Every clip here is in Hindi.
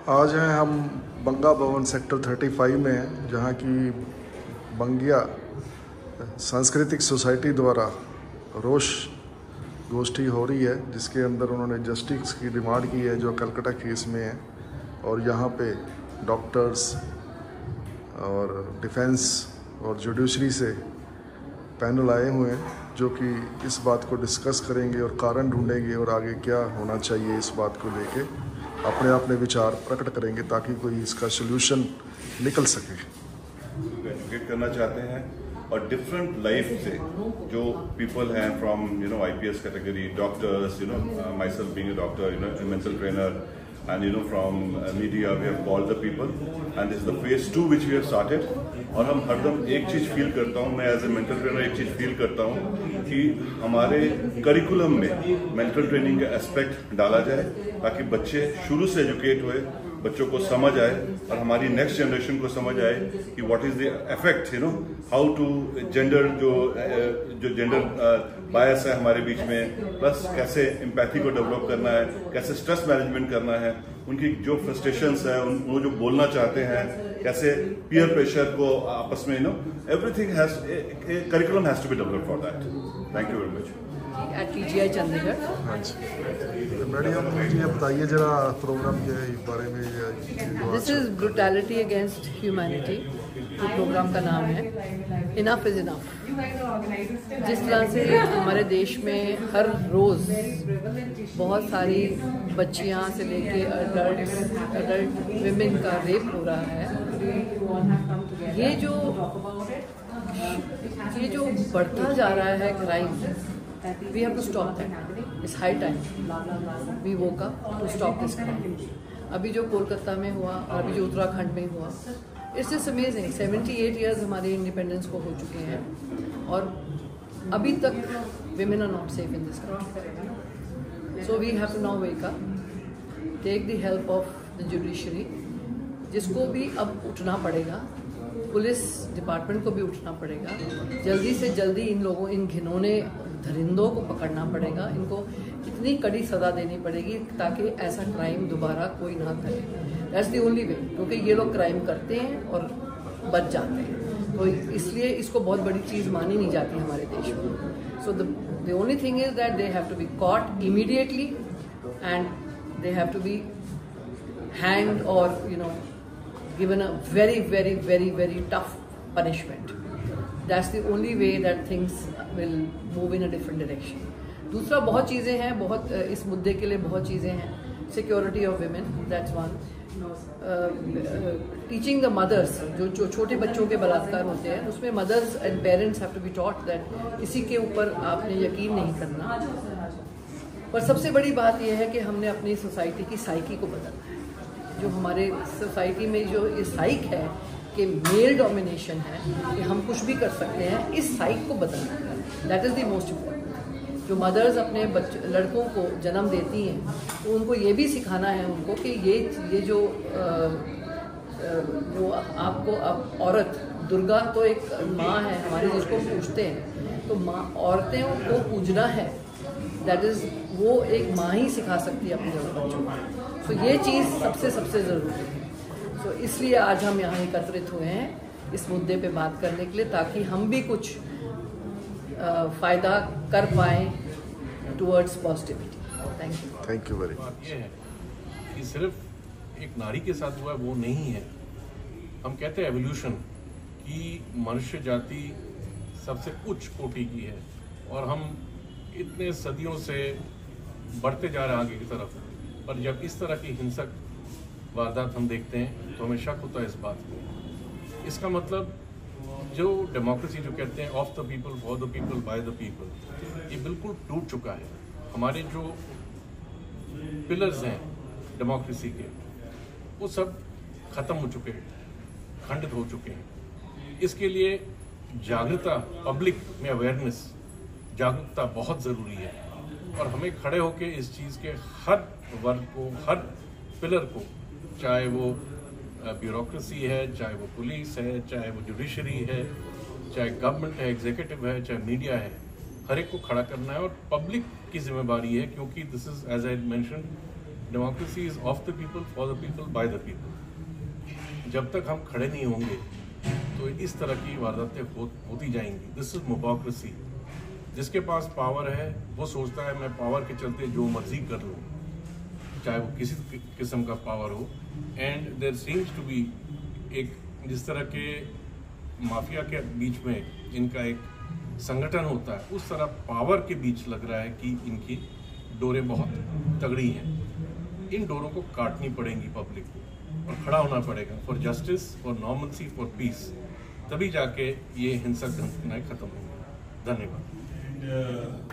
आज हैं हम बंगा भवन सेक्टर 35 में हैं, जहाँ की बंगिया सांस्कृतिक सोसाइटी द्वारा रोष गोष्ठी हो रही है, जिसके अंदर उन्होंने जस्टिस की डिमांड की है जो कलकत्ता केस में है। और यहाँ पे डॉक्टर्स और डिफेंस और जुडिशरी से पैनल आए हुए हैं जो कि इस बात को डिस्कस करेंगे और कारण ढूंढेंगे और आगे क्या होना चाहिए इस बात को लेके अपने अपने विचार प्रकट करेंगे ताकि कोई इसका सोल्यूशन निकल सके। एजुकेट करना चाहते हैं और डिफरेंट लाइफ से जो पीपल हैं from IPS category, doctors, my self being a doctor, mental trainer, and from media we have called the people and this is the phase 2 which we have started। और हम हरदम एक चीज़ फील करता हूँ, मैं एज ए मेंटल ट्रेनर एक चीज़ फील करता हूँ कि हमारे करिकुलम में मेंटल ट्रेनिंग का एस्पेक्ट डाला जाए ताकि बच्चे शुरू से एजुकेट हुए, बच्चों को समझ आए और हमारी नेक्स्ट जनरेशन को समझ आए कि what is the effect, how to gender जो जेंडर बायस है हमारे बीच में, प्लस कैसे एम्पैथी को डेवलप करना है, कैसे स्ट्रेस मैनेजमेंट करना है, उनकी जो फ्रस्ट्रेशंस है वो जो बोलना चाहते हैं, कैसे पीयर प्रेशर को आपस में everything has curriculum has to be developed for that. Thank you very much. At TGI Chandigarh. हाँ जी मैडम, मुझे बताइए जरा प्रोग्राम के बारे में। This is brutality against humanity, जो प्रोग्राम का नाम है। Enough is enough. जिस तरह से हमारे देश में हर रोज़ बहुत सारी बच्चियां से लेके अडल्ट विमेन का रेप हो रहा है, ये जो बढ़ता जा रहा है crime, we have to stop that. It's high time we woke up to stop this crime। अभी जो कोलकाता में हुआ और अभी जो उत्तराखंड में हुआ, इट्स जस्ट अमेजिंग। 78 ईयर्स हमारे इंडिपेंडेंस को हो चुके हैं और अभी तक women are not safe in this country। So we have to now wake up, take the help of the judiciary, जिसको भी अब उठना पड़ेगा, पुलिस डिपार्टमेंट को भी उठना पड़ेगा, जल्दी से जल्दी इन घिनौने दरिंदों को पकड़ना पड़ेगा, इनको इतनी कड़ी सजा देनी पड़ेगी ताकि ऐसा क्राइम दोबारा कोई ना करे। दैट्स द ओनली वे, क्योंकि ये लोग क्राइम करते हैं और बच जाते हैं, तो इसलिए इसको बहुत बड़ी चीज़ मानी नहीं जाती हमारे देश में। So the only thing is that they have to be caught immediately and they have to be hanged और given a very very very very tough punishment। That's the only way that things will move in a different direction। दूसरा बहुत चीज़ें हैं, बहुत इस मुद्दे के लिए बहुत चीज़ें हैं। Security of women, that's one. Teaching the mothers, जो छोटे बच्चों के बलात्कार होते हैं उसमें mothers and parents have to be taught that किसी के ऊपर आपने यकीन नहीं करना। पर सबसे बड़ी बात यह है कि हमने अपनी सोसाइटी की साइकी को बदलना है। जो हमारे सोसाइटी में जो ये साइक है कि मेल डोमिनेशन है, कि हम कुछ भी कर सकते हैं, इस साइक को बदलना है। That is the most important. जो मदर्स अपने लड़कों को जन्म देती हैं तो उनको ये भी सिखाना है उनको कि ये जो वो आपको अब औरत, दुर्गा तो एक माँ है हमारी जिसको पूजते हैं, तो माँ औरतें को पूजना है। दैट इज़ वो एक माँ ही सिखा सकती है अपने बच्चों को। तो ये चीज़ सबसे ज़रूरी है। तो इसलिए आज हम यहाँ एकत्रित हुए हैं इस मुद्दे पे बात करने के लिए, ताकि हम भी कुछ फ़ायदा कर पाएँ towards positivity. Thank you very much. ये है कि सिर्फ एक नारी के साथ हुआ वो नहीं है। हम कहते हैं एवोल्यूशन की मनुष्य जाति सबसे उच्च कोटि की है और हम इतने सदियों से बढ़ते जा रहे हैं आगे की तरफ, पर जब इस तरह की हिंसक वारदात हम देखते हैं तो हमें शक होता है इस बात को। इसका मतलब जो डेमोक्रेसी जो कहते हैं of the people, for the people, by the people, ये बिल्कुल टूट चुका है। हमारे जो पिलर्स हैं डेमोक्रेसी के वो सब खत्म हो चुके हैं, खंडित हो चुके हैं। इसके लिए जागरूकता, पब्लिक में अवेयरनेस, जागरूकता बहुत ज़रूरी है और हमें खड़े होकर इस चीज़ के हर वर्ग को, हर पिलर को, चाहे वो ब्यूरोक्रेसी है, चाहे वो पुलिस है, चाहे वो जुडिशरी है, चाहे गवर्नमेंट है, एग्जीक्यूटिव है, चाहे मीडिया है, हर एक को खड़ा करना है और पब्लिक की जिम्मेदारी है, क्योंकि this is as I mention, democracy is of the people, for the people, by the people. जब तक हम खड़े नहीं होंगे तो इस तरह की वारदातें होती जाएंगी। This is hypocrisy. जिसके पास पावर है वो सोचता है मैं पावर के चलते जो मर्जी कर लूँ, चाहे वो किसी किस्म का पावर हो। And there seems to be एक जिस तरह के माफिया के बीच में इनका एक संगठन होता है, उस तरह पावर के बीच लग रहा है कि इनकी डोरें बहुत तगड़ी हैं। इन डोरों को काटनी पड़ेंगी पब्लिक को, और खड़ा होना पड़ेगा for justice, for normalcy, for piece. तभी जाके ये हिंसक घटनाएं खत्म होंगी। धन्यवाद।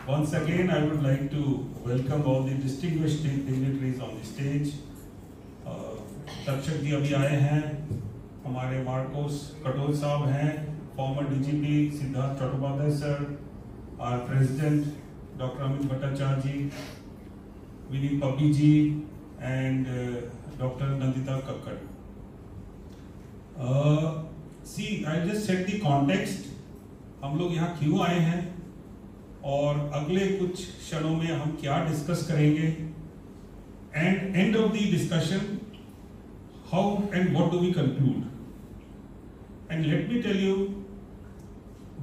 Once again, I would like to welcome all the distinguished dignitaries on the stage. Takshak जी अभी आए हैं, हमारे मार्कोस कटोच साहब हैं, farmer DGP Siddharth Chattopadhyay sir, our president Dr. Amit Bhattacharya ji, Vinny Papi ji, and Dr. Nandita Kakkad. See, I'll just set the context. हम लोग यहाँ क्यों आए हैं और अगले कुछ क्षणों में हम क्या डिस्कस करेंगे, and end of the discussion how and what do we conclude. And let me tell you,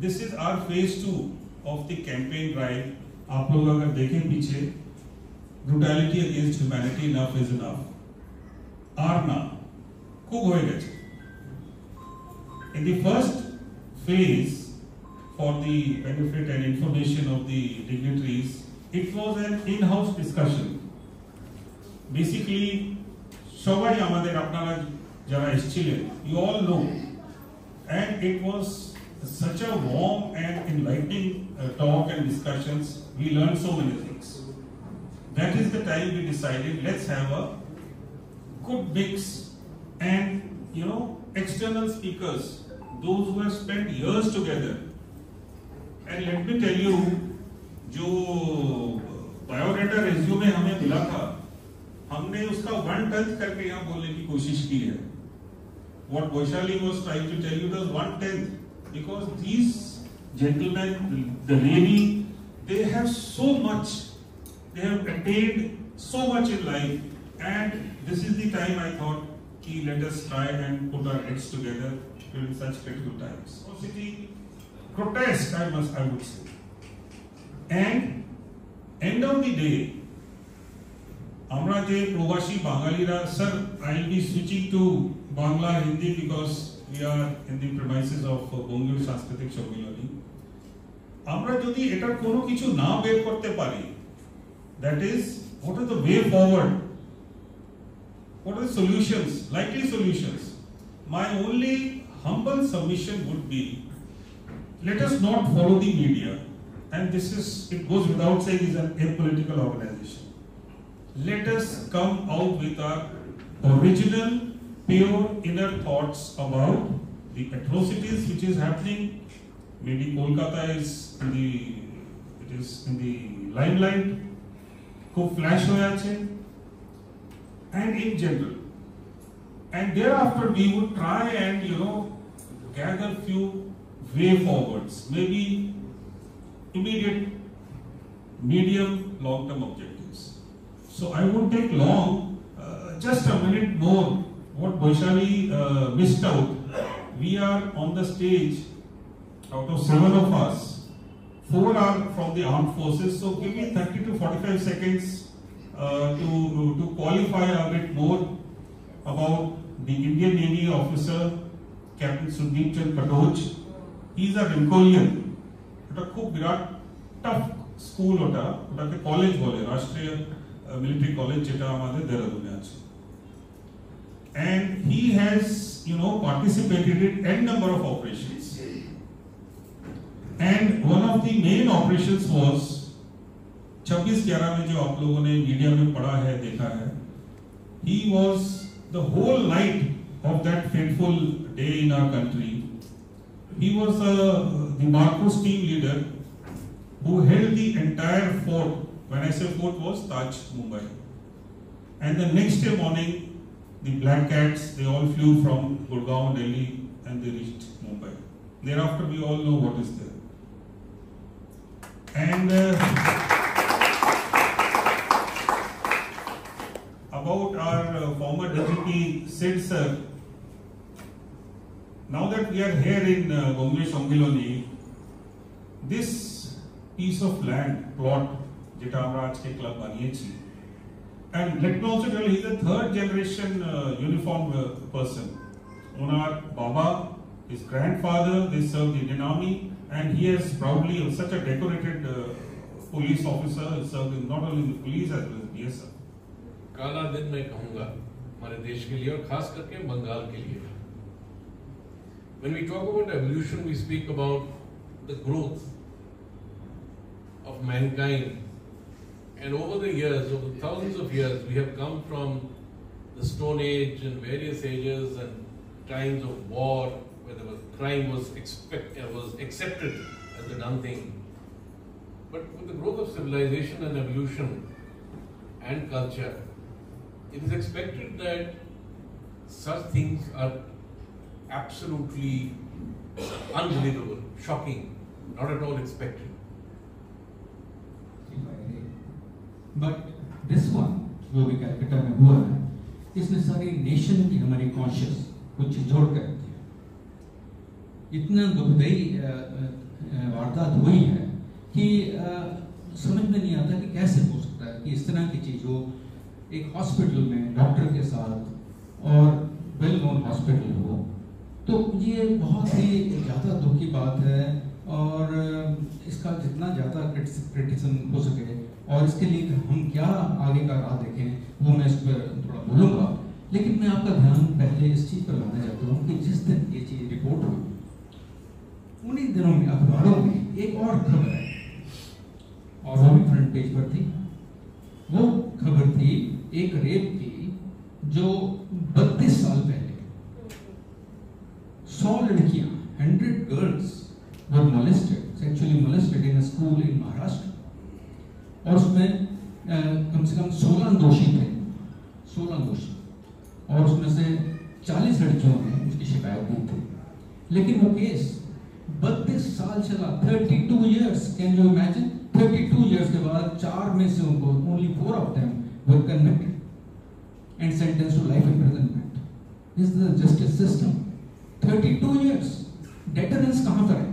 this is our phase 2 of the campaign drive. आप लोग अगर देखें पीछे, brutality against humanity, enough is enough, आर ना खूब होएगा। In the first phase, for the benefit and information of the dignitaries, it was an in-house discussion. Basically, সবাই আমাদের আপনারা যারা এসেছিলেন, you all know, and it was such a warm and enlightening talk and discussions. We learned so many things. That is the time we decided, let's have a good mix, and external speakers, those who have spent years together. And let me tell you, जो बायोडाटा रेज्यूमे हमें मिला था, हमने उसका 1/10 करके यहाँ बोलने की कोशिश की है. What Vaishali was trying to tell you was 1/10, because these gentlemen, the lady, they have so much, they have attained so much in life, and this is the time I thought, let us try and put our heads together during such critical times. City grotesque, I would say. And end of the day, আমরা যে প্রবাসী বাঙালিরা, sir, I'll be switching to Bangla Hindi because we are in the premises of Bongir Sanskritik Sammiloni. আমরা যদি এটার কোনো কিছু না বের করতে পারি, that is, what is the way forward? What are the solutions, likely solutions? My only humble submission would be, let us not follow the media, and it goes without saying, is an apolitical organization. Let us come out with our original, pure inner thoughts about the atrocities which is happening. Maybe Kolkata is in the limelight, ko flash hoya ache, and in general. And thereafter we would try and gather few way forwards, maybe immediate, medium, long-term objectives. So I won't take long, just a minute more. What Vaishali missed out, we are on the stage, out of 7 of us, 4 are from the armed forces, so give me 30 to 45 seconds to qualify a bit more about the Indian Navy officer, Captain Sundeep Chand Katoch. He is a Lincolnian. It's a very tough school, it's a college, Rashtriya Military College, and he has, participated in n number of operations. And one of the main operations was 26/11 में जो आप लोगों ने मीडिया में पढ़ा है, देखा है, he was the whole night of that fateful day in our country. He was the Marcos team leader who held the entire fort. When I say fort, was Taj, Mumbai. And the next day morning, the Black Cats, they all flew from Gurgaon, Delhi, and they reached Mumbai. Thereafter, we all know what is there. And about our former deputy Sid sir, now that we are here in Bombay Songiloni, this piece of land plot jeta amra ajke club baniyechi, and let me also tell you, he is a third generation uniformed person. Onar baba, his grandfather, they served the Indian Army, and he is proudly such a decorated police officer. He served in not only in the police as well as BSF. काला दिन मैं कहूँगा हमारे देश के लिए और खास करके बंगाल के लिए. When we talk about evolution, we speak about the growth of mankind, and over the years, over thousands of years, we have come from the Stone Age and various ages and times of war, where there was crime was accepted as the done thing. But with the growth of civilization and evolution and culture, it is expected that such things are absolutely unbelievable, shocking, not at all expected. But this one, जो भी कैलकाटा में हुआ है, इसने सारी नेशन की हमारी कॉन्शियस को झिझोड़ कर दिया. इतना दुखदाई वारदात हुई है कि समझ में नहीं आता कि कैसे हो सकता है कि इस तरह की चीज हो एक हॉस्पिटल में डॉक्टर के साथ और वेल नोन हॉस्पिटल हो. तो ये बहुत ही ज़्यादा दुख की बात है, और इसका जितना ज़्यादा क्रिटिसिज्म हो सके और इसके लिए हम क्या आगे का राह देखें वो मैं इस पर थोड़ा बोलूँगा. लेकिन मैं आपका ध्यान पहले इस चीज़ पर लाना चाहता हूँ कि जिस दिन ये चीज़ रिपोर्ट हुई उन्हीं दिनों में अखबारों में एक और खबर है, और वो भी फ्रंट पेज पर थी. वो खबर थी एक रेप की जो 32 साल पहले 100 लड़कियां 100 girls were sexually molested in a school in Maharashtra, और उसमें कम से कम 16 दोषी थे, 16 दोषी, और उसमें से 40 लड़कियों ने उसकी शिकायत दी थी. लेकिन वो केस 32 साल चला, 32 years. Can you imagine? 32 years के बाद 4 में से उनको only 4 of them were convicted and sentenced to life imprisonment. This is the justice system. 32 years. Deterrence कहाँ पर है?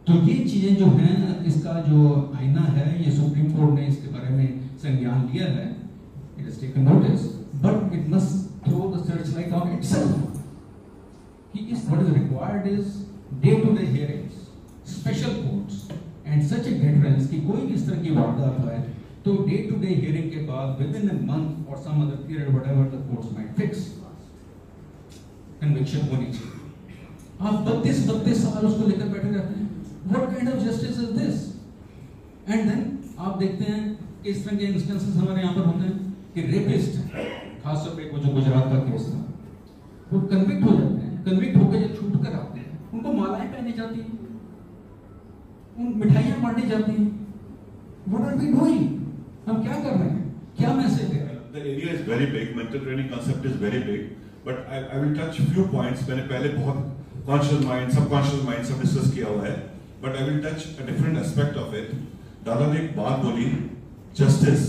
तो ये चीजें जो हैं, इसका जो आईना है, ये सुप्रीम कोर्ट ने इसके बारे में संज्ञान लिया है. It has taken notice, but it must throw the searchlight on itself. What is required is day-to-day hearings, special courts, and such a deterrence कि कोई भी इस तरह की वारदात है तो day-to-day hearing के बाद within a month or some other period, whatever the courts might fix, conviction होनी चाहिए. आप 32 साल उसको लेकर बैठे रहते हैं. What kind of justice is this? And then आप देखते हैं कि इस तरह के इंस्टेंसेस हमारे यहाँ पर होते हैं कि रेपिस्ट, खासतौर पे वो जो गुजरात का केस था, वो कन्विक्ट हो जाते हैं. कन्विक्ट होकर जब छूट कर आते हैं उनको मालाएं पहनी जाती हैं, उन मिठाइयाँ बांटी जाती हैं. What are we doing? हम क्या कर रहे हैं? क्या मैसेज है? The area is very big. Mental training concept is very big. But I will touch few points. मैंने पहले बहुत conscious mind, subconscious mind सब डिस्कस किया हुआ है. But I will touch a different aspect of it. दादा ने एक बात बोली, justice,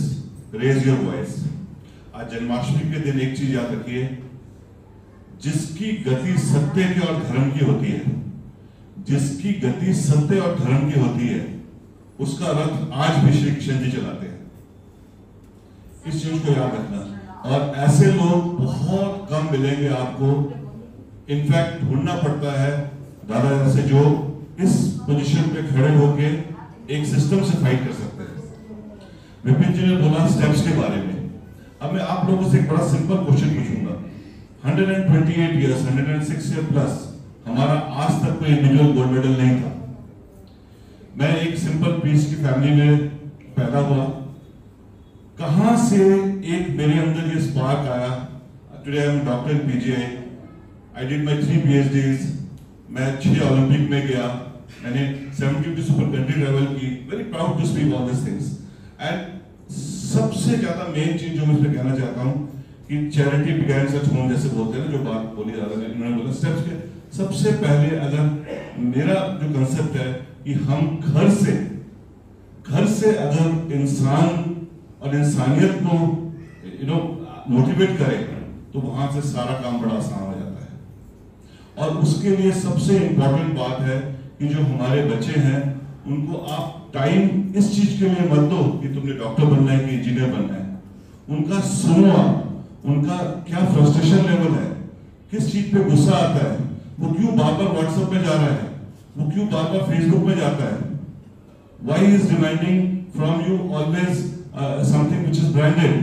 raise your voice. आज जन्माष्टमी के दिन एक चीज याद रखिए, जिसकी गति सत्य की और धर्म की होती है, जिसकी गति सत्य और धर्म की होती है, उसका रथ आज भी श्री कृष्ण जी चलाते हैं. इस चीज को याद रखना. और ऐसे लोग बहुत कम मिलेंगे आपको. इनफैक्ट ढूंढना पड़ता है दादा जैसे जो इस पोजीशन पे खड़े होके एक सिस्टम से फाइट कर सकते हैं. विपिन जी ने बोला स्टेप्स के बारे में. अब मैं आप लोगों से एक बड़ा सिंपल क्वेश्चन पूछूंगा. 128 years, 106 year प्लस हमारा आज तक कोई इंडिविजुअल गोल्ड मेडल नहीं था. मैं एक सिंपल पीस की फैमिली में पैदा हुआ. कहां से एक मेरे अंदर ये स्पार्क आया. Today I am doctor in PGI. I did my 3 PhDs. मैं 6 ओलंपिक में गया. मैंने 70 सुपर कंट्री ट्रैवल की. Very proud to speak all this things. And सबसे ज्यादा मेन चीज जो मैं इसमें कहना चाहता हूं कि चैरिटी बिगैन्स एट होम जैसे बोलते हैं ना, जो बात बोली जा रही है, उन्होंने बोला स्टेप्स के. सबसे पहले अगर मेरा जो कंसेप्ट है कि हम घर से घर से अगर इंसान और इंसानियत को मोटिवेट करे तो वहां से सारा काम बड़ा आसान हो जाता है। और उसके लिए सबसे इंपॉर्टेंट बात है कि जो हमारे बच्चे हैं उनको आप टाइम इस चीज के लिए मत दो कि तुमने डॉक्टर बनना है कि इंजीनियर बनना है। उनका सुनो आप, उनका क्या फ्रस्ट्रेशन लेवल है, किस चीज पे गुस्सा आता है, वो क्यों बार बार व्हाट्सएप में जा रहा है, वो क्यों बार बार फेसबुक में जाता है, why is demanding from you always something which is branded,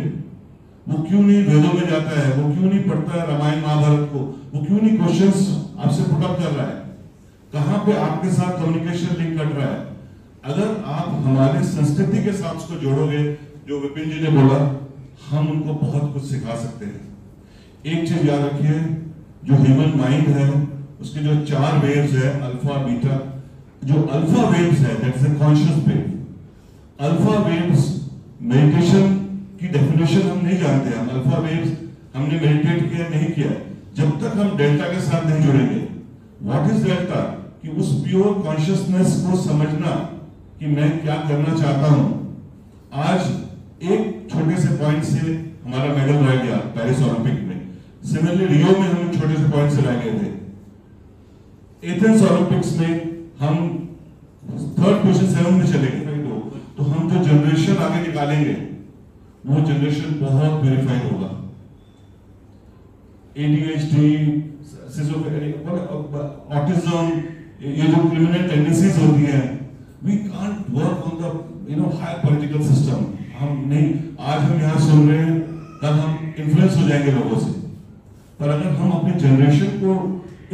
वो क्यों नहीं वेदों में जाता है, वो क्यों नहीं पढ़ता है रामायण महाभारत को, वो क्यों नहीं क्वेश्चंस आपसे पुट अप कर रहा है, कहां पे आपके साथ कम्युनिकेशन लिंक कर रहा है। अगर आप हमारे संस्कृति के साथ उसको जोड़ोगे, जो विपिन जी ने बोला, हम उनको बहुत कुछ सिखा सकते हैं। एक चीज याद रखिए, जो ह्यूमन माइंड है उसके जो 4 वेव्स है, अल्फा बीटा, जो अल्फा वेव्स है that is a conscious wave. Alpha waves meditation की डेफिनेशन हम नहीं जानते हैं, अल्फा वेव्स हमने मेडिटेट किया नहीं किया, जब तक हम डेल्टा के साथ नहीं जुड़ेंगे। What is delta? कि उस प्योर कॉन्शियसनेस को समझना कि मैं क्या करना चाहता हूं। आज एक छोटे से पॉइंट से हमारा मेडल रह गया पेरिस ओलंपिक में, सिमिलरली रियो में हम छोटे से पॉइंट से रह गए थे। एथेंस ओलंपिक्स में हम 3rd पोजीशन 7 में चले गए। तो हम जो जनरेशन आगे निकालेंगे वो जनरेशन बहुत वेरीफाइड होगा। ADHD, ऑटिज्म, ये जो क्रिमिनल टेंडेंसीज होती हैं, we can't work on the higher political system. हम नहीं, आज हम यहाँ सुन रहे हैं, कल हम इन्फ्लुएंस हो जाएंगे लोगों से। पर अगर हम अपनी जनरेशन को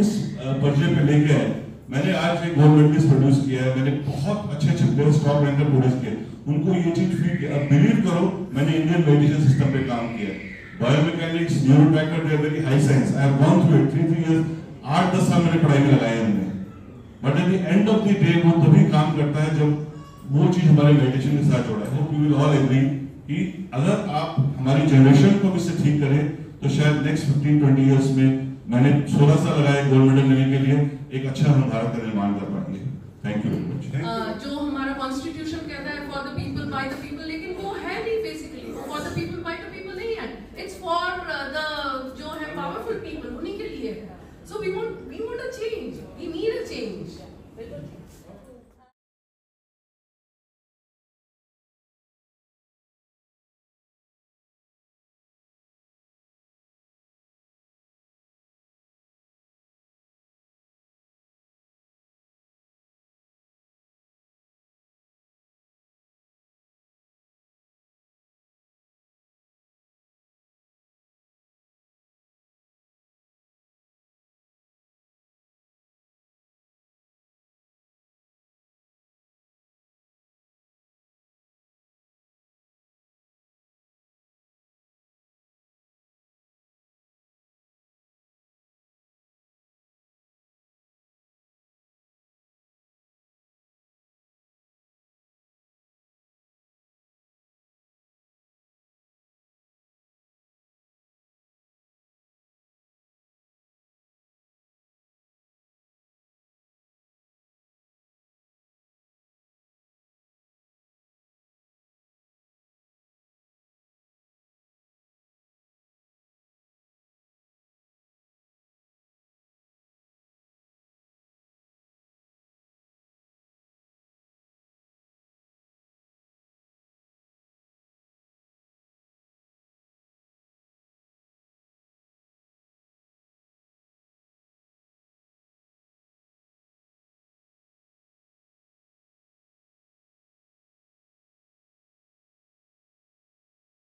इस पर्याय पे लेके आए, मैंने आज एक गोल्ड मेडलिस्ट प्रोड्यूस किया है, मैंने बहुत अच्छे अच्छे प्लेयर्स टॉप रैंकर प्रोड्यूस किए, उनको ये चीज फीड किया। अब बिलीव करो, मैंने इंडियन मेडिसिन सिस्टम पे काम किया, biomechanics, neurotracker, they are very high science, I have gone through it 3 years, 8-10 साल मैंने पढ़ाई में लगाए हमने। But at the end of the day वो तभी काम करता है जब वो चीज हमारे मेडिटेशन के साथ जोड़ा है। Hope you will all agree कि अगर आप हमारी जनरेशन को इससे ठीक करें तो शायद नेक्स्ट 15-20 इयर्स में, मैंने 16 साल लगाए गोल्ड मेडल लेने के लिए, एक अच्छा हम भारत का निर्माण कर पाएंगे। Thank you very much. जो हमारा कॉन्स्टिट्यूशन कहता है for the people by the people, लेकिन वो है नहीं बेसिकली, फॉर द पीपल